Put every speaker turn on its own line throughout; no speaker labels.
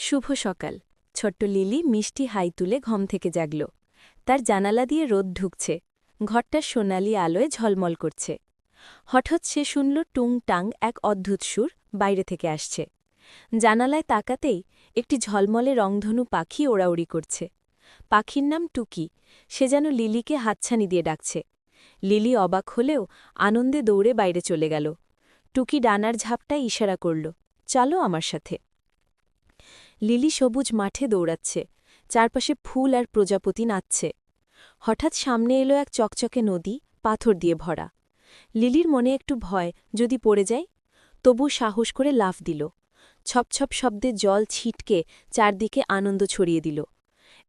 শুভ সকাল। ছোট্ট লিলি মিষ্টি হাই তুলে ঘুম থেকে জাগল। তার জানালা দিয়ে রোদ ঢুকছে, ঘরটার সোনালি আলোয় ঝলমল করছে। হঠাৎ সে শুনল টুং টাং এক অদ্ভুত সুর বাইরে থেকে আসছে। জানালায় তাকাতেই একটি ঝলমলে রংধনু পাখি ওড়াউড়ি করছে। পাখির নাম টুকি। সে যেন লিলিকে হাতছানি দিয়ে ডাকছে। লিলি অবাক হলেও আনন্দে দৌড়ে বাইরে চলে গেল। টুকি ডানার ঝাপটায় ইশারা করল, চলো আমার সাথে। লিলি সবুজ মাঠে দৌড়াচ্ছে, চারপাশে ফুল আর প্রজাপতি নাচছে। হঠাৎ সামনে এলো এক চকচকে নদী, পাথর দিয়ে ভরা। লিলির মনে একটু ভয়, যদি পড়ে যায়। তবু সাহস করে লাফ দিল। ছপছপ শব্দে জল ছিটকে চারদিকে আনন্দ ছড়িয়ে দিল।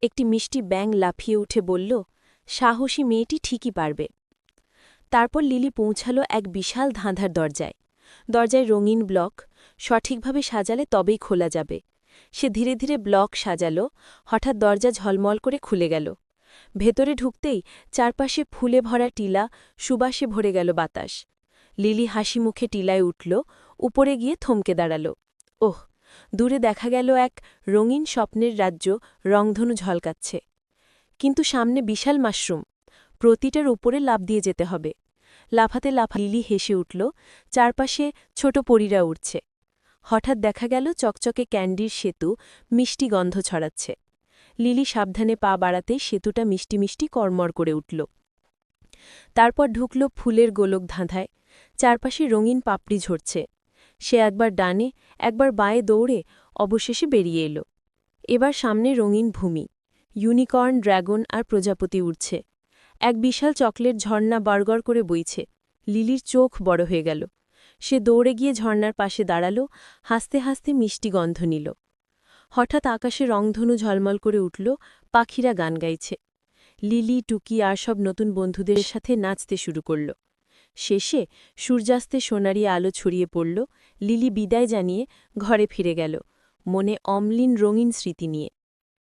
একটি মিষ্টি ব্যাঙ লাফিয়ে উঠে বলল, সাহসী মেয়েটি ঠিকই পারবে। তারপর লিলি পৌঁছাল এক বিশাল ধাঁধার দরজায়। দরজায় রঙিন ব্লক, সঠিকভাবে সাজালে তবেই খোলা যাবে। সে ধীরে ধীরে ব্লক সাজাল। হঠাৎ দরজা ঝলমল করে খুলে গেল। ভেতরে ঢুকতেই চারপাশে ফুলে ভরা টিলা, সুবাসে ভরে গেল বাতাস। লিলি হাসি মুখে টিলায় উঠল, উপরে গিয়ে থমকে দাঁড়াল। ওহ, দূরে দেখা গেল এক রঙিন স্বপ্নের রাজ্য, রংধনু ঝলকাচ্ছে। কিন্তু সামনে বিশাল মাশরুম, প্রতিটার উপরে লাফ দিয়ে যেতে হবে। লাফাতে লিলি হেসে উঠল, চারপাশে ছোট পরীরা উড়ছে। হঠাৎ দেখা গেল চকচকে ক্যান্ডির সেতু, মিষ্টি গন্ধ ছড়াচ্ছে। লিলি সাবধানে পা বাড়াতে সেতুটা মিষ্টি মিষ্টি কড়মড় করে উঠল। তারপর ঢুকল ফুলের গোলক ধাঁধায়, চারপাশে রঙিন পাপড়ি ঝরছে। সে একবার ডানে, একবার বাঁয়ে দৌড়ে অবশেষে বেরিয়ে এলো। এবার সামনে রঙিন ভূমি, ইউনিকর্ন, ড্রাগন আর প্রজাপতি উড়ছে। এক বিশাল চকলেট ঝর্ণা বড়গড় করে বইছে। লিলির চোখ বড় হয়ে গেল। সে দৌড়ে গিয়ে ঝর্ণার পাশে দাঁড়াল, হাসতে হাসতে মিষ্টি গন্ধ নিল। হঠাৎ আকাশে রংধনু ঝলমল করে উঠল, পাখিরা গান গাইছে। লিলি, টুকি আর সব নতুন বন্ধুদের সাথে নাচতে শুরু করল। শেষে সূর্যাস্তে সোনারি আলো ছড়িয়ে পড়ল। লিলি বিদায় জানিয়ে ঘরে ফিরে গেল, মনে অম্লিন রঙিন স্মৃতি নিয়ে।